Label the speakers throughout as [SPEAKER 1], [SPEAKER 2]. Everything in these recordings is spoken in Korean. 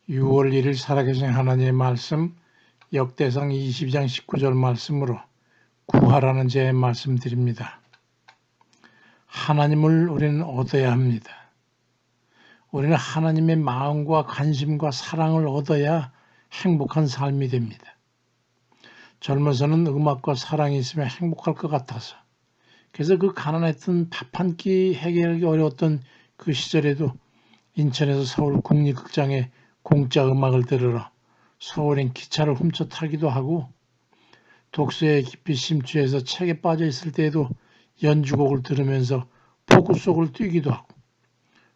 [SPEAKER 1] 6월 1일 살아계신 하나님의 말씀 역대상 22장 19절 말씀으로 구하라는 제 말씀드립니다. 하나님을 우리는 얻어야 합니다. 우리는 하나님의 마음과 관심과 사랑을 얻어야 행복한 삶이 됩니다. 젊어서는 음악과 사랑이 있으면 행복할 것 같아서 그래서 그 가난했던 밥 한 끼 해결하기 어려웠던 그 시절에도 인천에서 서울 국립극장에 공짜 음악을 들으러 서울행 기차를 훔쳐 타기도 하고 독서에 깊이 심취해서 책에 빠져 있을 때에도 연주곡을 들으면서 폭우 속을 뛰기도 하고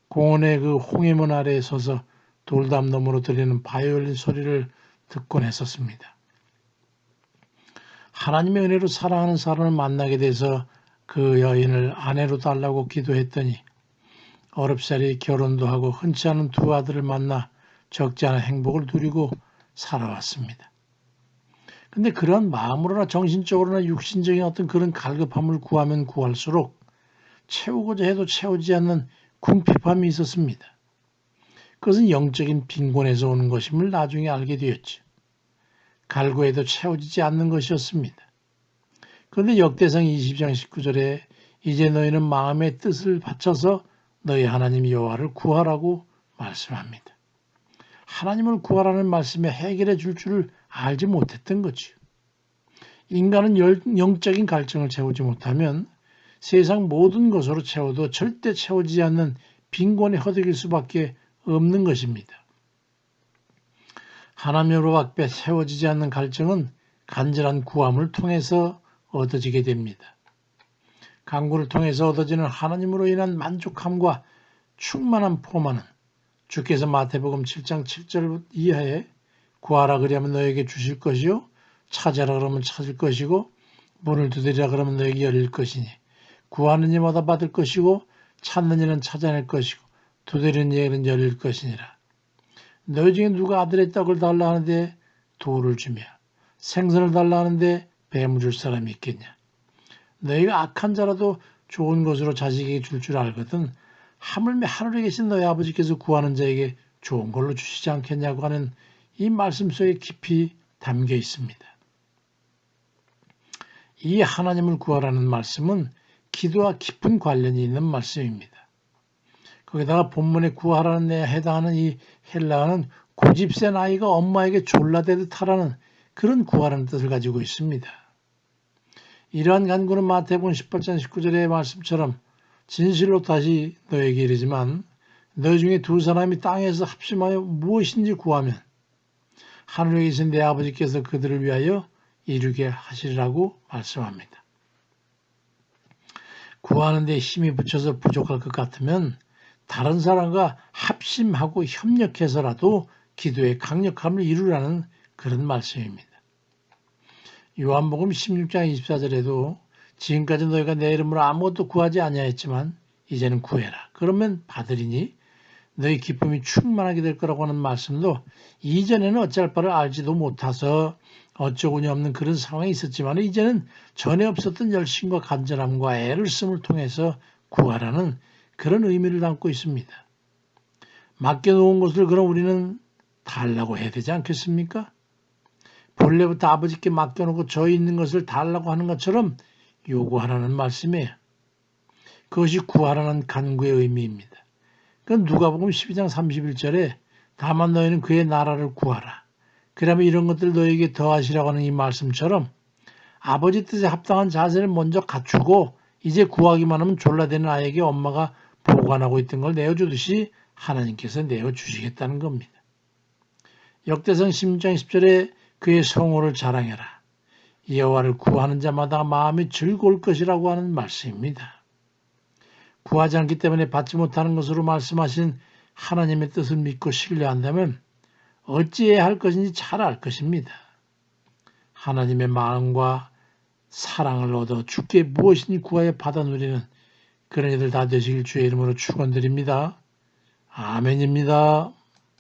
[SPEAKER 1] 공원의 그 홍해문 아래에 서서 돌담 너머로 들리는 바이올린 소리를 듣곤 했었습니다. 하나님의 은혜로 사랑하는 사람을 만나게 돼서 그 여인을 아내로 달라고 기도했더니 어렵사리 결혼도 하고 흔치 않은 두 아들을 만나 적지 않은 행복을 누리고 살아왔습니다. 근데 그런 마음으로나 정신적으로나 육신적인 어떤 그런 갈급함을 구하면 구할수록 채우고자 해도 채우지 않는 궁핍함이 있었습니다. 그것은 영적인 빈곤에서 오는 것임을 나중에 알게 되었죠. 갈구해도 채워지지 않는 것이었습니다. 그런데 역대상 20장 19절에 이제 너희는 마음의 뜻을 바쳐서 너희 하나님 여호와를 구하라고 말씀합니다. 하나님을 구하라는 말씀에 해결해 줄 줄을 알지 못했던 거죠. 인간은 영적인 갈증을 채우지 못하면 세상 모든 것으로 채워도 절대 채워지지 않는 빈곤에 허덕일 수밖에 없는 것입니다. 하나님으로 밖에 채워지지 않는 갈증은 간절한 구함을 통해서 얻어지게 됩니다. 간구를 통해서 얻어지는 하나님으로 인한 만족함과 충만한 포만은 주께서 마태복음 7장 7절 이하에 구하라 그러면 너에게 주실 것이요 찾아라 그러면 찾을 것이고 문을 두드리라 그러면 너에게 열릴 것이니 구하는 이마다 받을 것이고 찾는 이는 찾아낼 것이고 두드리는 이에게는 열릴 것이니라. 너희 중에 누가 아들의 떡을 달라 하는데 돌을 주며 생선을 달라 하는데 뱀을 줄 사람이 있겠냐. 너희가 악한 자라도 좋은 것으로 자식에게 줄 줄 알거든 하물며 하늘에 계신 너희 아버지께서 구하는 자에게 좋은 걸로 주시지 않겠냐고 하는 이 말씀 속에 깊이 담겨 있습니다. 이 하나님을 구하라는 말씀은 기도와 깊은 관련이 있는 말씀입니다. 거기다가 본문에 구하라는 데에 해당하는 이 헬라어는 고집센 아이가 엄마에게 졸라대듯 하라는 그런 구하라는 뜻을 가지고 있습니다. 이러한 간구는 마태복음 18장 19절의 말씀처럼 진실로 다시 너에게 이르지만 너희 중에 두 사람이 땅에서 합심하여 무엇인지 구하면 하늘에 계신 내 아버지께서 그들을 위하여 이루게 하시리라고 말씀합니다. 구하는 데 힘이 붙여서 부족할 것 같으면 다른 사람과 합심하고 협력해서라도 기도의 강력함을 이루라는 그런 말씀입니다. 요한복음 16장 24절에도 지금까지 너희가 내 이름으로 아무것도 구하지 아니하였지만 이제는 구해라. 그러면 받으리니 너희 기쁨이 충만하게 될 거라고 하는 말씀도 이전에는 어찌할 바를 알지도 못해서 어쩌고니 없는 그런 상황이 있었지만 이제는 전에 없었던 열심과 간절함과 애를 쓰임을 통해서 구하라는 그런 의미를 담고 있습니다. 맡겨놓은 것을 그럼 우리는 달라고 해야 되지 않겠습니까? 본래부터 아버지께 맡겨놓고 저희 있는 것을 달라고 하는 것처럼 요구하라는 말씀이에요. 그것이 구하라는 간구의 의미입니다. 그건 누가복음 12장 31절에 다만 너희는 그의 나라를 구하라. 그러면 이런 것들 너희에게 더하시라고 하는 이 말씀처럼 아버지 뜻에 합당한 자세를 먼저 갖추고 이제 구하기만 하면 졸라대는 아이에게 엄마가 보관하고 있던 걸 내어주듯이 하나님께서 내어주시겠다는 겁니다. 역대상 16장 10절에 그의 성호를 자랑해라. 여호와를 구하는 자마다 마음이 즐거울 것이라고 하는 말씀입니다. 구하지 않기 때문에 받지 못하는 것으로 말씀하신 하나님의 뜻을 믿고 신뢰한다면 어찌해야 할 것인지 잘 알 것입니다. 하나님의 마음과 사랑을 얻어 주께 무엇이니 구하여 받아 누리는 그런 이들 다 되시길 주의 이름으로 축원드립니다. 아멘입니다.